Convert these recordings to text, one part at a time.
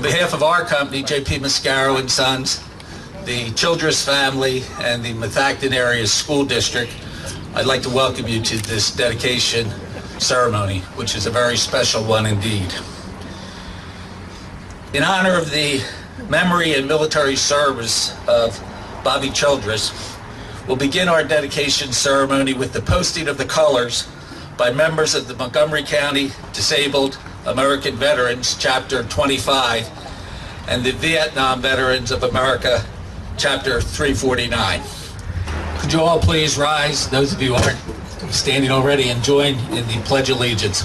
behalf of our company, J.P. Mascaro and Sons, the Childress family, and the Methacton Area School District, I'd like to welcome you to this dedication ceremony, which is a very special one indeed. In honor of the memory and military service of Bobby Childress, we'll begin our dedication ceremony with the posting of the colors by members of the Montgomery County Disabled American Veterans, Chapter 25, and the Vietnam Veterans of America, Chapter 349. Could you all please rise, those of you who aren't standing already, and join in the Pledge of Allegiance.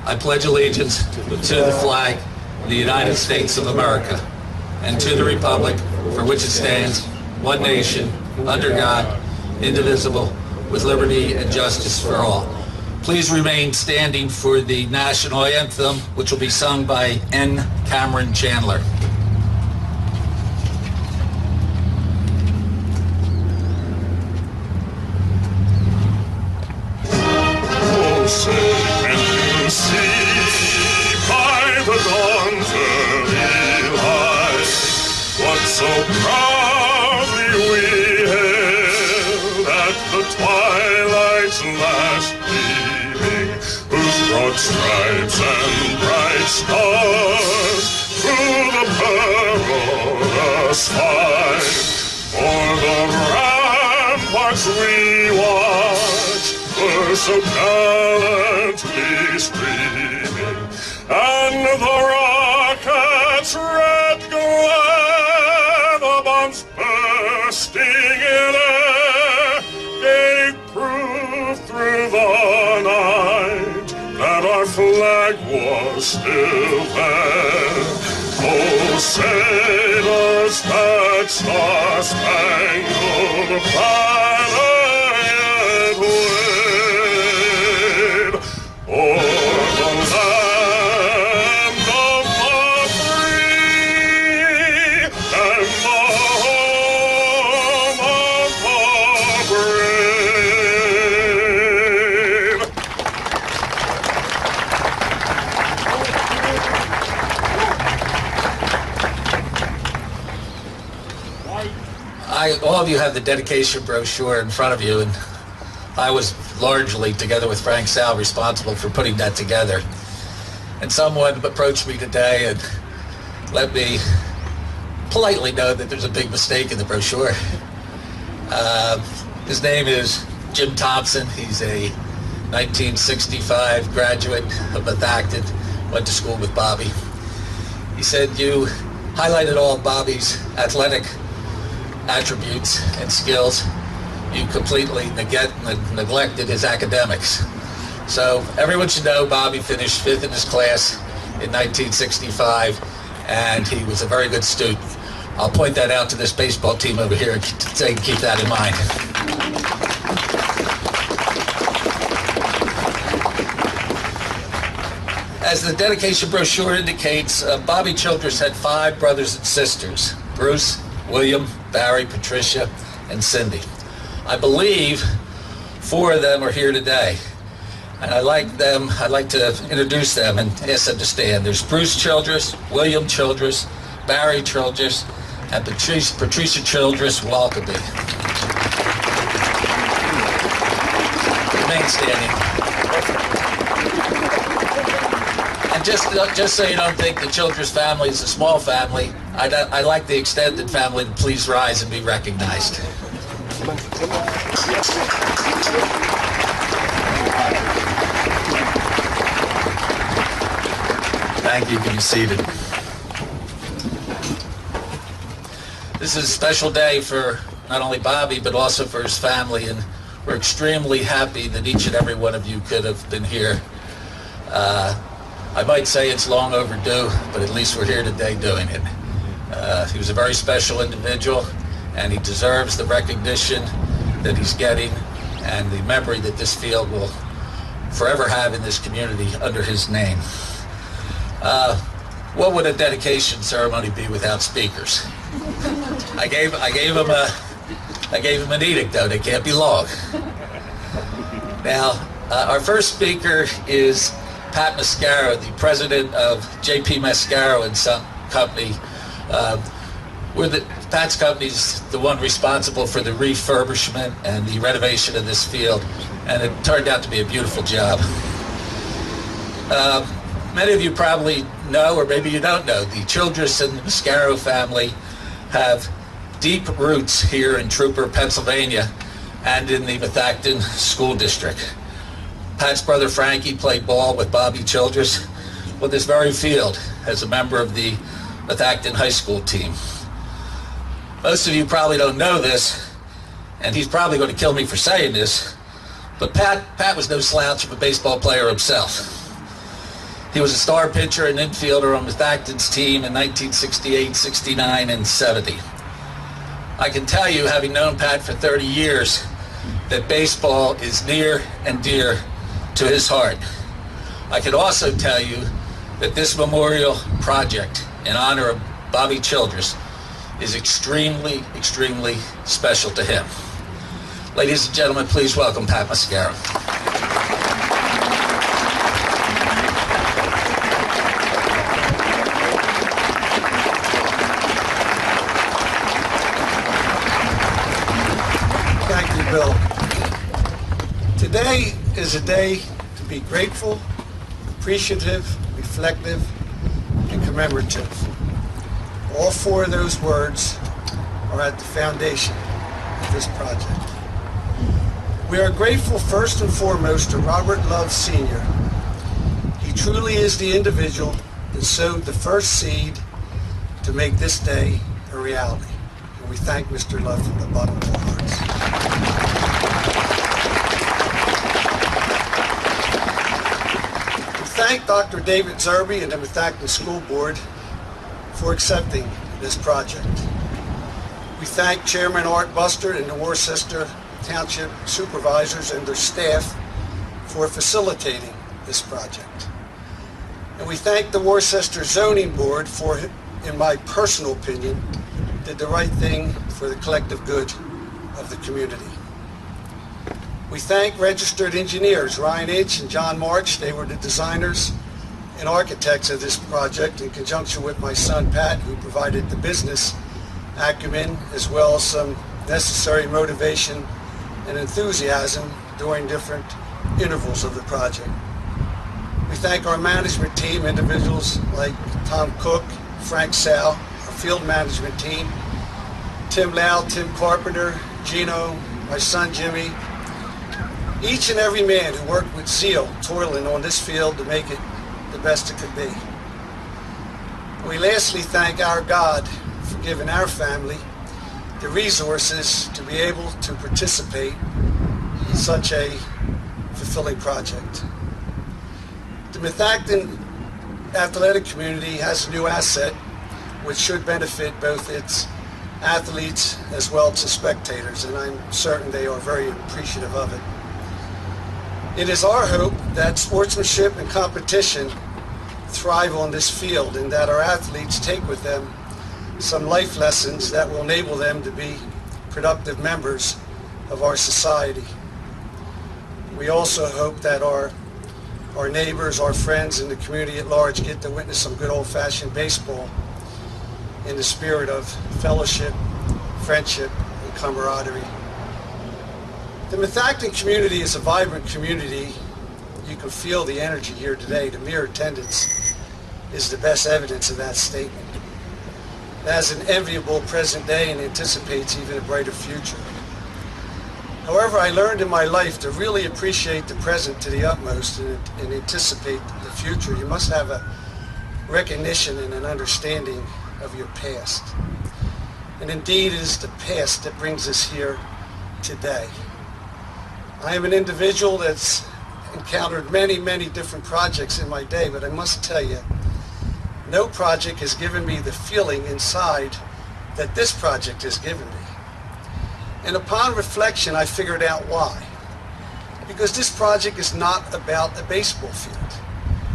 I pledge allegiance to the flag of the United States of America and to the republic for which it stands, one nation, under God, indivisible, with liberty and justice for all. Please remain standing for the national anthem, which will be sung by N. Cameron Chandler. Oh, say, can you see by the dawn's early light what so proudly we hailed at the twilight's last gleaming, whose broad stripes and bright stars through the perilous fight for the ramparts we watched were so gallantly streaming, and the rockets' red glare, the bombs bursting in air, gave proof through the night that our flag was still there. Oh, sailors, that star-spangled banner yet wave o'er the land of the free and the home of the brave. All of you have the dedication brochure in front of you, and I was largely, together with Frank Sal, responsible for putting that together. And someone approached me today and let me politely know that there's a big mistake in the brochure. His name is Jim Thompson. He's a 1965 graduate of Methacton, went to school with Bobby. He said you highlighted all of Bobby's athletic attributes and skills. You completely neglected his academics. So everyone should know Bobby finished 5th in his class in 1965, and he was a very good student. I'll point that out to this baseball team over here and say keep that in mind. As the dedication brochure indicates, Bobby Childress had 5 brothers and sisters: Bruce, William, Barry, Patricia, and Cindy. I believe 4 of them are here today, and I'd like to introduce them and ask them to stand. There's Bruce Childress, William Childress, Barry Childress, and Patricia Childress Walkaby. Remain standing. And just so you don't think the Childress family is a small family, I'd like the extended family to please rise and be recognized. Thank you. You can be seated. This is a special day for not only Bobby, but also for his family, and we're extremely happy that each and every one of you could have been here. I might say it's long overdue, but at least we're here today doing it. He was a very special individual, and he deserves the recognition that he's getting and the memory that this field will forever have in this community under his name. What would a dedication ceremony be without speakers? I gave him an edict, though. They can't be long. Now, our first speaker is Pat Mascaro, the president of J.P. Mascaro and Son Company. Pat's company's the one responsible for the refurbishment and the renovation of this field, and it turned out to be a beautiful job. Many of you probably know, or maybe you don't know, the Childress and the Mascaro family have deep roots here in Trooper, Pennsylvania, and in the Methacton School District. Pat's brother Frankie played ball with Bobby Childress on this very field as a member of the Methacton High School team. Most of you probably don't know this, and he's probably going to kill me for saying this, but Pat was no slouch of a baseball player himself. He was a star pitcher and infielder on Methacton's team in 1968, 69, and 70. I can tell you, having known Pat for 30 years, that baseball is near and dear to his heart. I can also tell you that this memorial project in honor of Bobby Childress is extremely, extremely special to him. Ladies and gentlemen, please welcome Pat Mascaro. Thank you, Bill. Today is a day to be grateful, appreciative, reflective, and commemorative. All four of those words are at the foundation of this project. We are grateful first and foremost to Robert Love Sr. He truly is the individual that sowed the first seed to make this day a reality. And we thank Mr. Love from the bottom of our hearts. We thank Dr. David Zerby and the Methacton School Board for accepting this project. We thank Chairman Art Buster and the Worcester Township Supervisors and their staff for facilitating this project. And we thank the Worcester Zoning Board for, in my personal opinion, did the right thing for the collective good of the community. We thank registered engineers Ryan H. and John March. They were the designers and architects of this project in conjunction with my son Pat, who provided the business acumen as well as some necessary motivation and enthusiasm during different intervals of the project. We thank our management team, individuals like Tom Cook, Frank Sal, our field management team, Tim Lau, Tim Carpenter, Gino, my son Jimmy, each and every man who worked with zeal, toiling on this field to make it the best it could be. We lastly thank our God for giving our family the resources to be able to participate in such a fulfilling project. The Methacton athletic community has a new asset which should benefit both its athletes as well as the spectators, and I'm certain they are very appreciative of it. It is our hope that sportsmanship and competition thrive on this field and that our athletes take with them some life lessons that will enable them to be productive members of our society. We also hope that our neighbors, our friends, and the community at large get to witness some good old-fashioned baseball in the spirit of fellowship, friendship, and camaraderie. The Methacton community is a vibrant community. You can feel the energy here today. The mere attendance is the best evidence of that statement. It has an enviable present day and anticipates even a brighter future. However, I learned in my life to really appreciate the present to the utmost and anticipate the future. You must have a recognition and an understanding of your past. And indeed, it is the past that brings us here today. I am an individual that's encountered many, many different projects in my day, but I must tell you, no project has given me the feeling inside that this project has given me. And upon reflection, I figured out why. Because this project is not about a baseball field.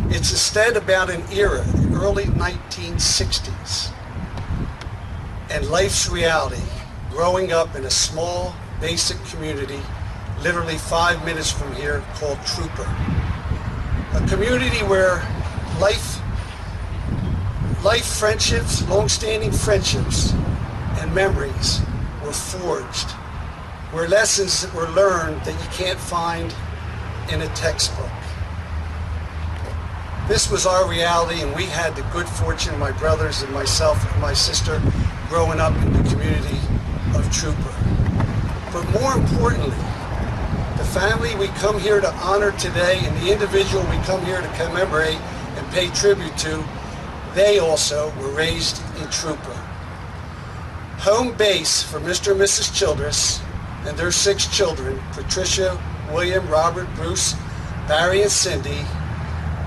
It's instead about an era, the early 1960s, and life's reality, growing up in a small, basic community literally 5 minutes from here, called Trooper. A community where life friendships, long-standing friendships, and memories were forged, where lessons that were learned that you can't find in a textbook. This was our reality, and we had the good fortune, my brothers and myself and my sister, growing up in the community of Trooper. But more importantly, the family we come here to honor today and the individual we come here to commemorate and pay tribute to, they also were raised in Trooper. Home base for Mr. and Mrs. Childress and their 6 children, Patricia, William, Robert, Bruce, Barry, and Cindy,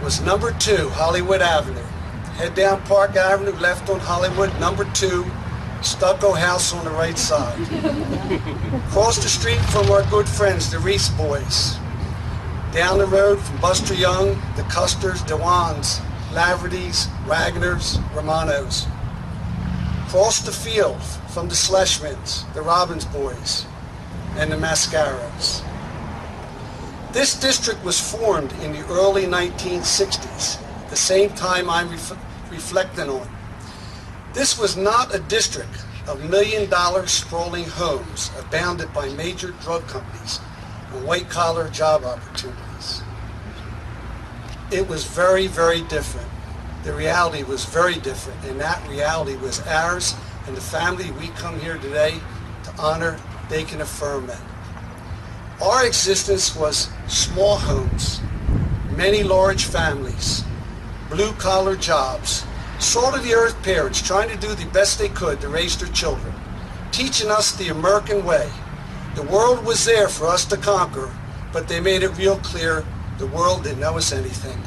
was number 2 Hollywood Avenue. Head down Park Avenue, left on Hollywood, number 2, stucco house on the right side. Across the street from our good friends, the Reese boys. Down the road from Buster Young, the Custers, Dewans, Lavertys, Wagners, Romanos. Across the field from the Schlesmans, the Robbins boys, and the Mascaros. This district was formed in the early 1960s, the same time I'm reflecting on. This was not a district of million-dollar sprawling homes abounded by major drug companies and white-collar job opportunities. It was very, very different. The reality was very different, and that reality was ours, and the family we come here today to honor, they can affirm that. Our existence was small homes, many large families, blue-collar jobs, salt-of-the-earth parents trying to do the best they could to raise their children, teaching us the American way. The world was there for us to conquer, but they made it real clear the world didn't owe us anything.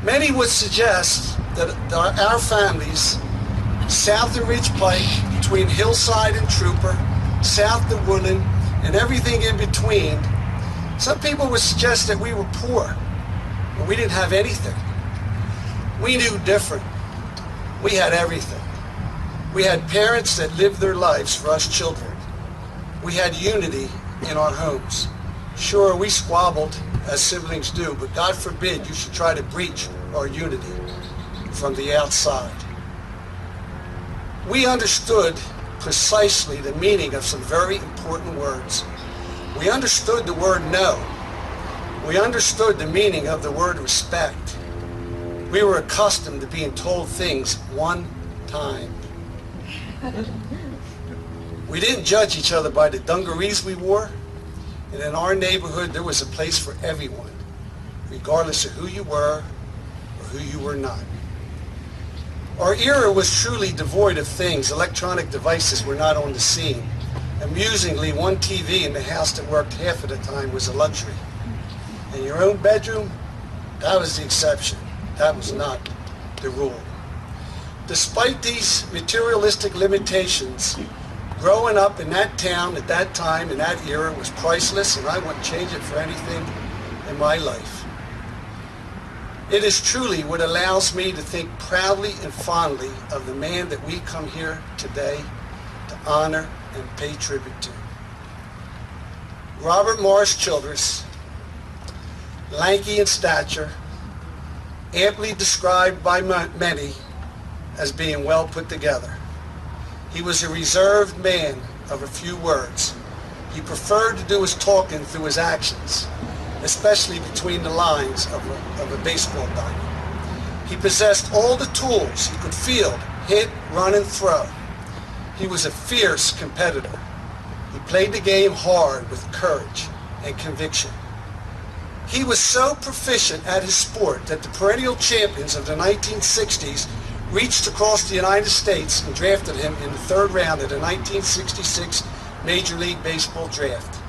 Many would suggest that our families, south of Ridge Pike, between Hillside and Trooper, south of Woodland, and everything in between, some people would suggest that we were poor, but we didn't have anything. We knew different. We had everything. We had parents that lived their lives for us children. We had unity in our homes. Sure, we squabbled as siblings do, but God forbid you should try to breach our unity from the outside. We understood precisely the meaning of some very important words. We understood the word no. We understood the meaning of the word respect. We were accustomed to being told things one time. We didn't judge each other by the dungarees we wore, and in our neighborhood there was a place for everyone, regardless of who you were or who you were not. Our era was truly devoid of things. Electronic devices were not on the scene. Amusingly, one TV in the house that worked half of the time was a luxury. In your own bedroom, that was the exception. That was not the rule. Despite these materialistic limitations, growing up in that town at that time, in that era, was priceless, and I wouldn't change it for anything in my life. It is truly what allows me to think proudly and fondly of the man that we come here today to honor and pay tribute to. Robert Morris Childress, lanky in stature, amply described by many as being well put together. He was a reserved man of a few words. He preferred to do his talking through his actions, especially between the lines of a baseball diamond. He possessed all the tools. He could field, hit, run, and throw. He was a fierce competitor. He played the game hard with courage and conviction. He was so proficient at his sport that the perennial champions of the 1960s reached across the United States and drafted him in the 3rd round of the 1966 Major League Baseball draft.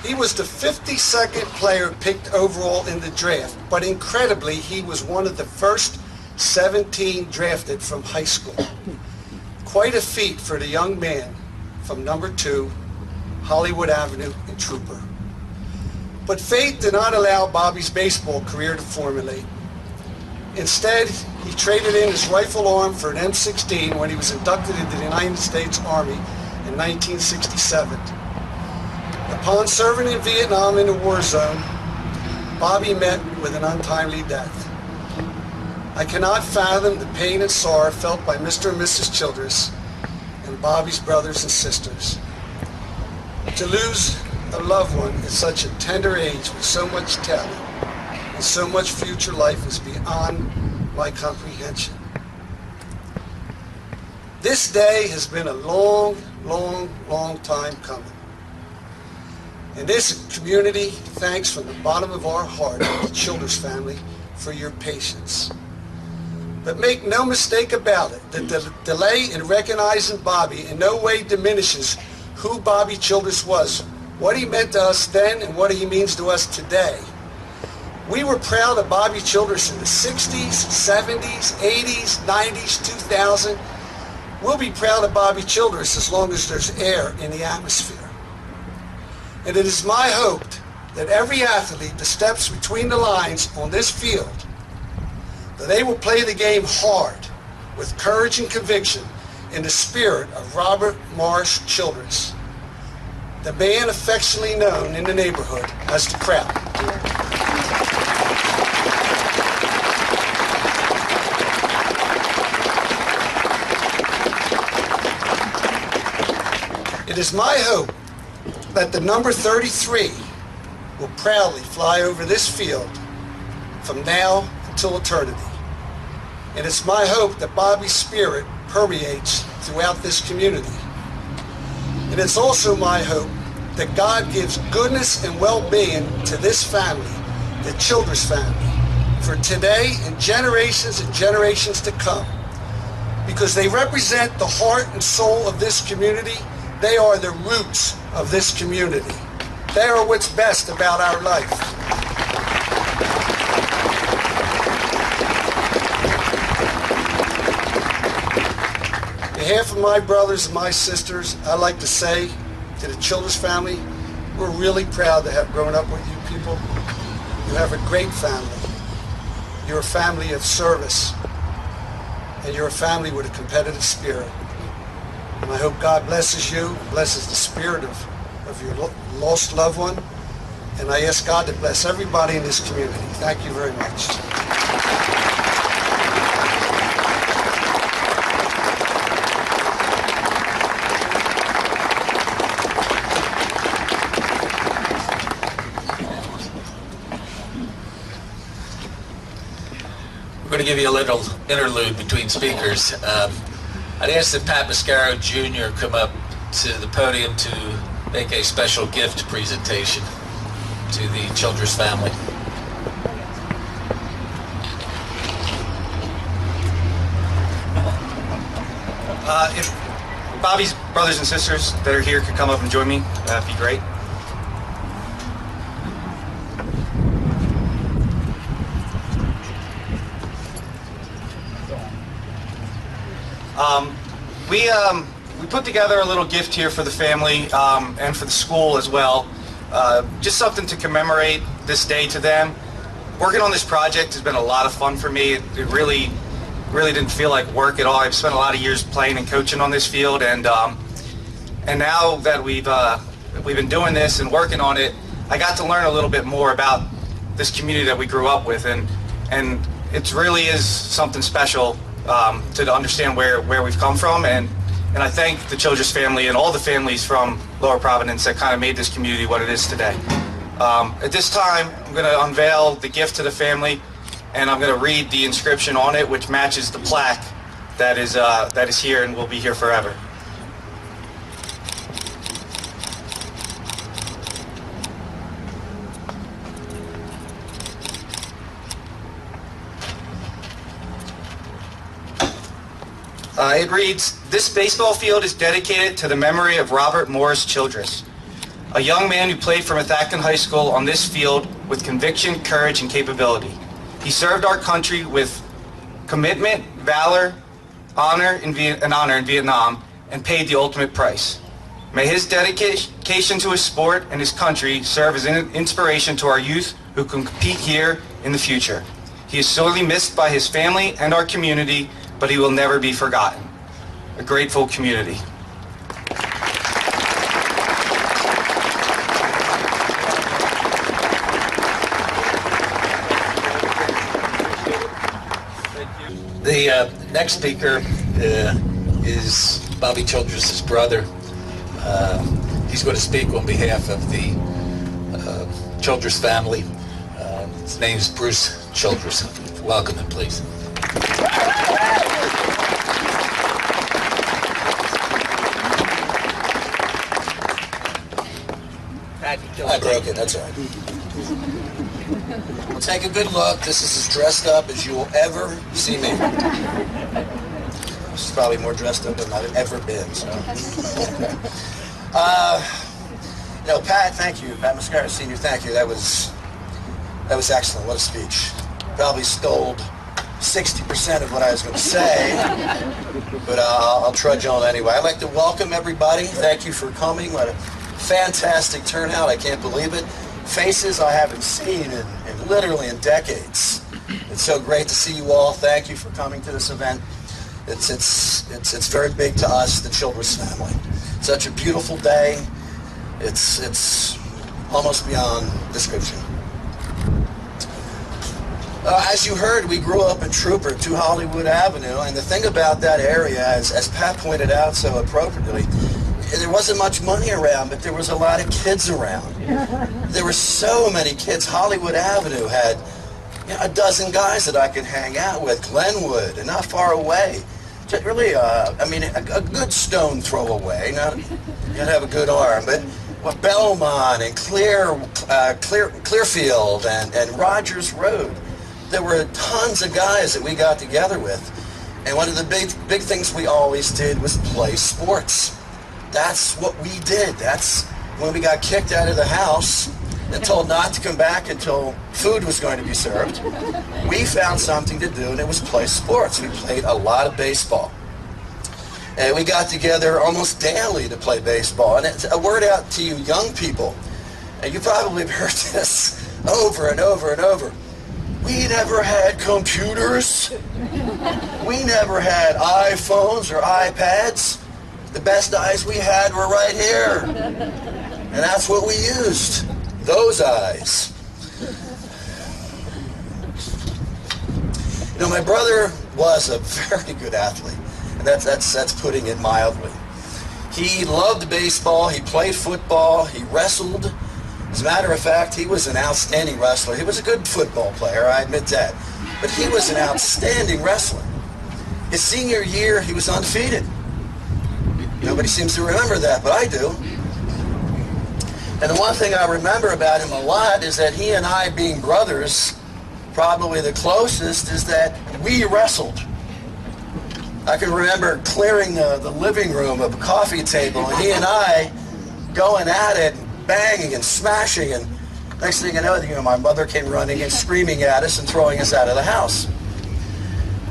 He was the 52nd player picked overall in the draft, but incredibly, he was one of the first 17 drafted from high school. Quite a feat for the young man from number 2, Hollywood Avenue in Trooper. But fate did not allow Bobby's baseball career to formulate. Instead, he traded in his rifle arm for an M16 when he was inducted into the United States Army in 1967. Upon serving in Vietnam in the war zone, Bobby met with an untimely death. I cannot fathom the pain and sorrow felt by Mr. and Mrs. Childress and Bobby's brothers and sisters. To lose a loved one at such a tender age with so much talent and so much future life is beyond my comprehension. This day has been a long, long, long time coming. And this community thanks from the bottom of our heart the Childress family for your patience. But make no mistake about it, the delay in recognizing Bobby in no way diminishes who Bobby Childress was, what he meant to us then and what he means to us today. We were proud of Bobby Childress in the 60s, 70s, 80s, 90s, 2000. We'll be proud of Bobby Childress as long as there's air in the atmosphere. And it is my hope that every athlete that steps between the lines on this field, that they will play the game hard, with courage and conviction, in the spirit of Robert Morris Childress, the man affectionately known in the neighborhood as the Crowd. It is my hope that the number 33 will proudly fly over this field from now until eternity. And it's my hope that Bobby's spirit permeates throughout this community. And it's also my hope that God gives goodness and well-being to this family, the Childress family, for today and generations to come. Because they represent the heart and soul of this community. They are the roots of this community. They are what's best about our life. On behalf of my brothers and my sisters, I'd like to say to the Childress family, we're really proud to have grown up with you people. You have a great family. You're a family of service, and you're a family with a competitive spirit. And I hope God blesses you, blesses the spirit of your lost loved one. And I ask God to bless everybody in this community. Thank you very much. We're going to give you a little interlude between speakers. I'd ask that Pat Mascaro Jr. come up to the podium to make a special gift presentation to the Childress family. If Bobby's brothers and sisters that are here could come up and join me, that'd be great. We put together a little gift here for the family and for the school as well. Just something to commemorate this day to them. Working on this project has been a lot of fun for me. It really didn't feel like work at all. I've spent a lot of years playing and coaching on this field, and now that we've been doing this and working on it, I got to learn a little bit more about this community that we grew up with, and it really is something special to understand where we've come from, and I thank the Childress family and all the families from Lower Providence that kind of made this community what it is today. At this time, I'm going to unveil the gift to the family, and I'm going to read the inscription on it, which matches the plaque that is here and will be here forever. It reads, "This baseball field is dedicated to the memory of Robert Morris Childress, a young man who played for Methacton High School on this field with conviction, courage, and capability. He served our country with commitment, valor, honor in Vietnam, and paid the ultimate price. May his dedication to his sport and his country serve as an inspiration to our youth who can compete here in the future. He is sorely missed by his family and our community, but he will never be forgotten. A grateful community. The next speaker is Bobby Childress' brother. He's going to speak on behalf of the Childress family. His name is Bruce Childress. Welcome him, please. I broke it, that's all right. Well, take a good look. This is as dressed up as you will ever see me. This is probably more dressed up than I've ever been, so. Pat, thank you. Pat Mascara, Sr., thank you. That was excellent. What a speech. Probably stole 60% of what I was going to say, but I'll trudge on anyway. I'd like to welcome everybody. Thank you for coming. What a fantastic turnout. I can't believe it. Faces I haven't seen in literally in decades. It's so great to see you all. Thank you for coming to this event. It's very big to us, the Childress family. Such a beautiful day. It's almost beyond description. As you heard, we grew up in Trooper, 2 Hollywood Avenue, and the thing about that area, as Pat pointed out so appropriately, there wasn't much money around, but there was a lot of kids around. There were so many kids. Hollywood Avenue had a dozen guys that I could hang out with. Glenwood, and not far away. Just really, a good stone throw away. You gotta have a good arm, but Belmont and Clearfield and Rogers Road. There were tons of guys that we got together with, and one of the big things we always did was play sports. That's what we did. That's when we got kicked out of the house and told not to come back until food was going to be served. We found something to do, and it was play sports. We played a lot of baseball. And we got together almost daily to play baseball. And it's a word out to you young people, and you probably have heard this over and over and over. We never had computers. We never had iPhones or iPads. The best eyes we had were right here. And that's what we used. Those eyes. My brother was a very good athlete. And that's putting it mildly. He loved baseball. He played football. He wrestled. As a matter of fact, he was an outstanding wrestler. He was a good football player, I admit that. But he was an outstanding wrestler. His senior year, he was undefeated. Nobody seems to remember that, but I do. And the one thing I remember about him a lot is that he and I, being brothers, probably the closest, is that we wrestled. I can remember clearing the living room of a coffee table, and he and I going at it, banging and smashing, and next thing you know, my mother came running and screaming at us and throwing us out of the house.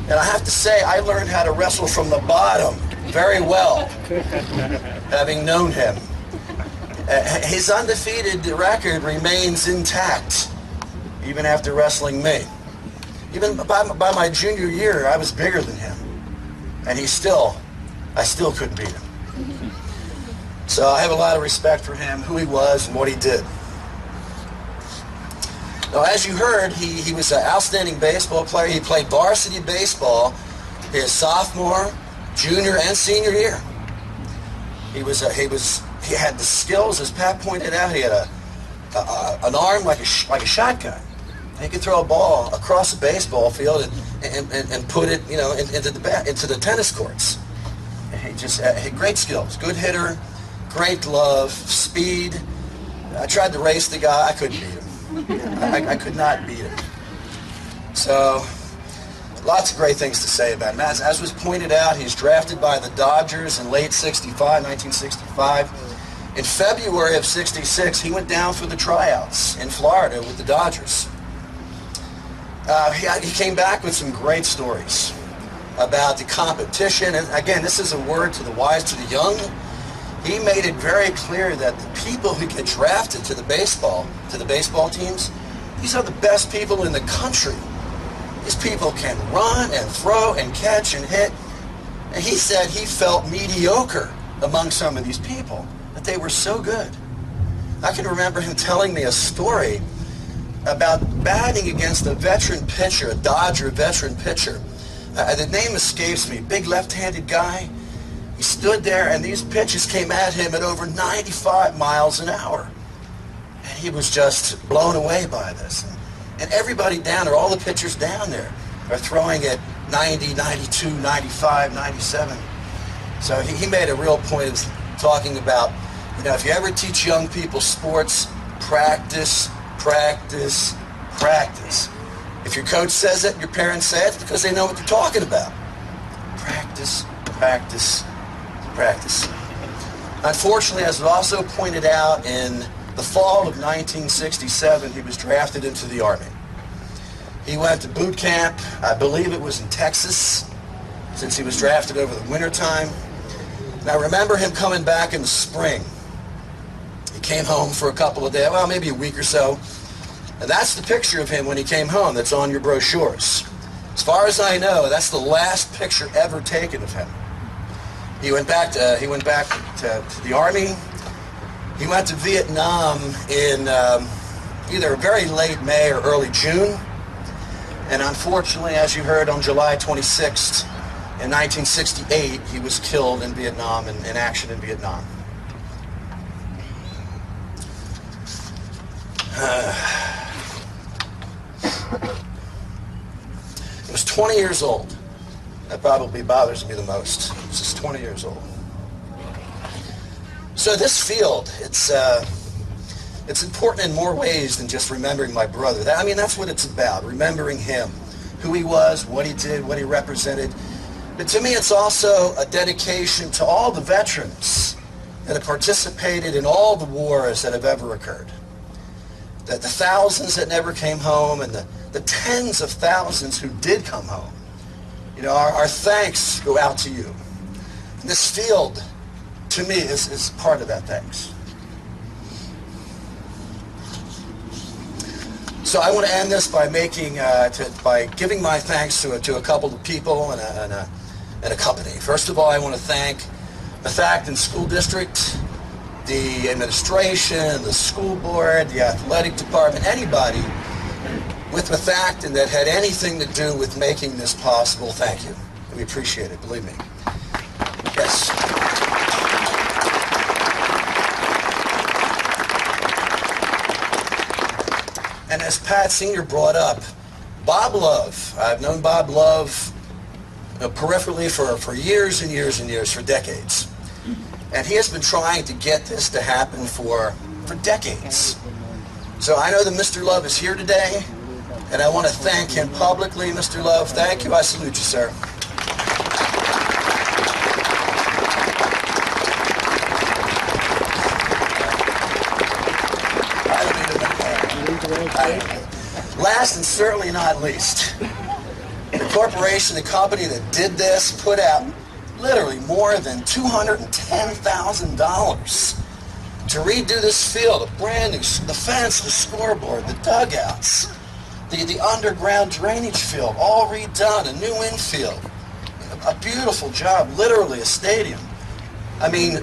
And I have to say, I learned how to wrestle from the bottom very well, having known him. His undefeated record remains intact, even after wrestling me. Even by my junior year, I was bigger than him, and I still couldn't beat him. So I have a lot of respect for him, who he was, and what he did. Now, as you heard, he was an outstanding baseball player. He played varsity baseball his sophomore, junior, and senior year. He had the skills, as Pat pointed out. He had an arm like a shotgun. He could throw a ball across the baseball field and put it, into the tennis courts. He just had great skills, good hitter, great glove, speed. I tried to race the guy. I couldn't beat him. I could not beat him. So, lots of great things to say about him. As was pointed out, he's drafted by the Dodgers in late 1965. In February of 66, he went down for the tryouts in Florida with the Dodgers. He came back with some great stories about the competition. And again, this is a word to the wise, to the young. He made it very clear that the people who get drafted to the baseball teams, these are the best people in the country. These people can run and throw and catch and hit. And he said he felt mediocre among some of these people, that they were so good. I can remember him telling me a story about batting against a veteran pitcher, a Dodger veteran pitcher. The name escapes me, big left-handed guy. He stood there and these pitches came at him at over 95 miles an hour. And he was just blown away by this. And everybody down there, all the pitchers down there, are throwing at 90, 92, 95, 97. So he made a real point of talking about, if you ever teach young people sports, practice, practice, practice. If your coach says it, your parents say it, it's because they know what they're talking about. Practice, practice, practice. Unfortunately, as was also pointed out, in the fall of 1967, he was drafted into the Army. He went to boot camp, I believe it was in Texas, since he was drafted over the wintertime. And I remember him coming back in the spring. He came home for a couple of days, well, maybe a week or so. And that's the picture of him when he came home that's on your brochures. As far as I know, that's the last picture ever taken of him. He went back to the Army. He went to Vietnam in either very late May or early June. And unfortunately, as you heard, on July 26th in 1968, he was killed in Vietnam, in action in Vietnam. He was 20 years old. That probably bothers me the most. He was just 20 years old. So this field, it's important in more ways than just remembering my brother. That's what it's about, remembering him, who he was, what he did, what he represented. But to me, it's also a dedication to all the veterans that have participated in all the wars that have ever occurred. The thousands that never came home and the tens of thousands who did come home. Our thanks go out to you. And this field, to me, is part of that thanks. So I want to end this by by giving my thanks to a couple of people and a company. First of all, I want to thank the Methacton School District, the administration, the school board, the athletic department, anybody with Methacton that had anything to do with making this possible. Thank you. We appreciate it, believe me. Yes. And as Pat Sr. brought up, Bob Love. I've known Bob Love peripherally for years and years and years, for decades. And he has been trying to get this to happen for decades. So I know that Mr. Love is here today, and I want to thank him publicly. Mr. Love, thank you. I salute you, sir. Last and certainly not least, the corporation, the company that did this, put out literally more than $210,000 to redo this field, a brand new, the fence, the scoreboard, the dugouts, the underground drainage field, all redone, a new infield, a beautiful job, literally a stadium.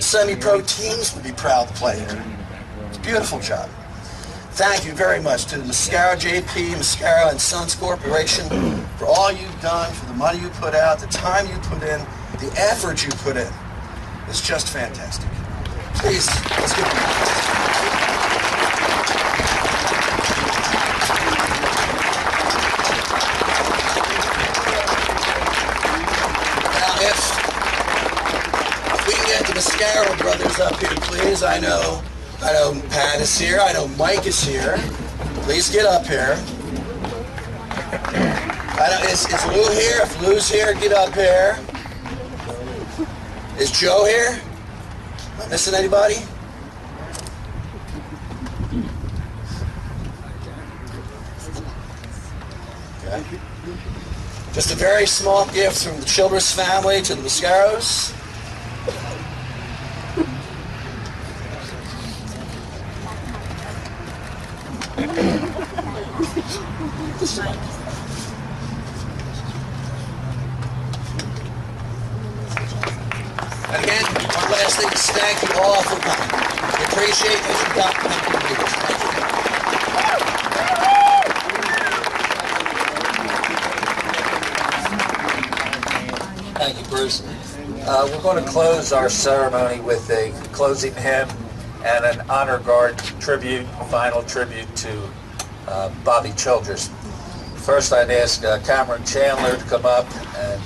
Semi-pro teams would be proud to play here. It's a beautiful job. Thank you very much to the Mascaro JP, Mascaro and Sons Corporation for all you've done, for the money you put out, the time you put in, the effort you put in. It's just fantastic. Please, let's give them a hand. Now, if we can get the Mascaro brothers up here, please. I know Pat is here. I know Mike is here. Please get up here. Is Lou here? If Lou's here, get up here. Is Joe here? Am I missing anybody? Okay. Just a very small gift from the Childress family to the Mascaros. thank you all for coming. We appreciate that you got to come to the meetings. Thank you. Thank you, Bruce. We're going to close our ceremony with a closing hymn and an honor guard tribute, final tribute to Bobby Childress. First, I'd ask Cameron Chandler to come up and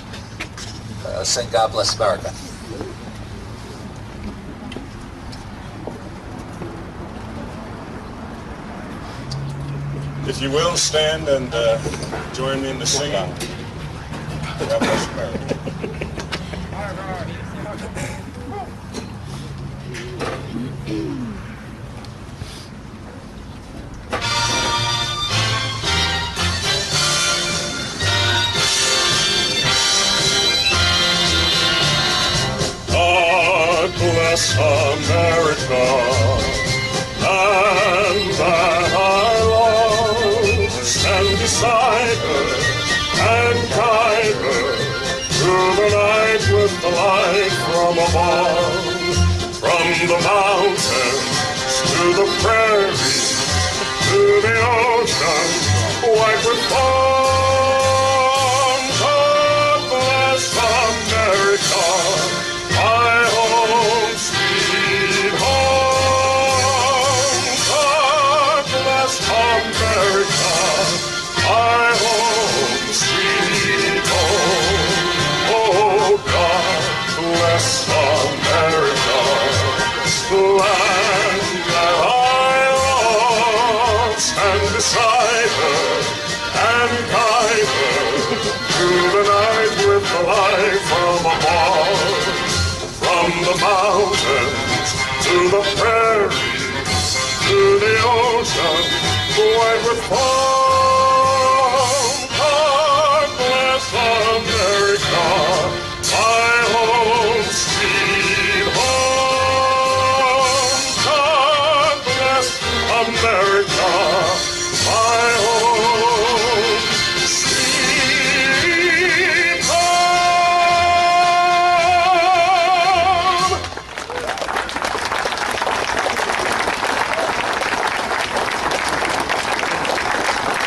sing God Bless America. If you will, stand and join me in the singing. God bless America. God bless America, and that I love, stand beside her and guide her through the night with the light from above. From the mountains to the prairies, to the ocean white with foam. God bless America, my home, sweet home. God bless America, my home, sweet home. Oh, God bless America, the land that I love. Stand beside her and guide her through the night with the light from above. From the mountains to the prairies, to the ocean white with foam. God bless America, my home, sweet home. God bless America, my home, sweet home.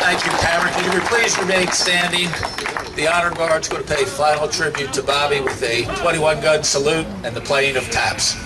Thank you, Cameron. Can you please remain standing? The honor guard's going to pay final tribute to Bobby with a 21-gun salute and the playing of taps.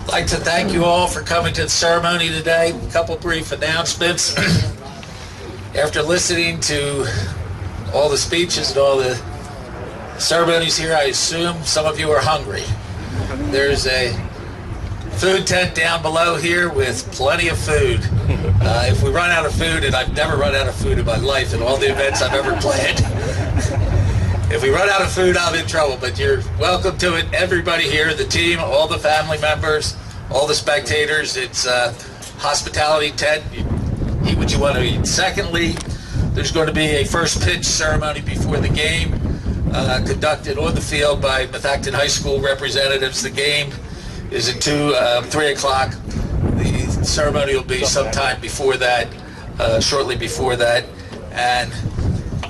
I'd like to thank you all for coming to the ceremony today. A couple brief announcements. After listening to all the speeches and all the ceremonies here, I assume some of you are hungry. There's a food tent down below here with plenty of food. If we run out of food, and I've never run out of food in my life in all the events I've ever planned, if we run out of food, I'm in trouble, but you're welcome to it. Everybody here, the team, all the family members, all the spectators. It's a hospitality tent. You eat what you want to eat. Secondly, there's going to be a first pitch ceremony before the game conducted on the field by Methacton High School representatives. The game is at 3 o'clock. The ceremony will be sometime before that, shortly before that. And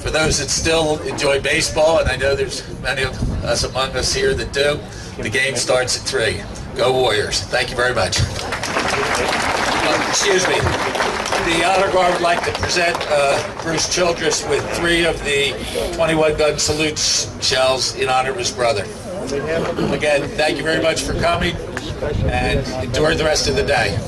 For those that still enjoy baseball, and I know there's many of us among us here that do, the game starts at 3. Go Warriors. Thank you very much. Excuse me. The Honor Guard would like to present Bruce Childress with 3 of the 21 gun salute shells in honor of his brother. Again, thank you very much for coming, and enjoy the rest of the day.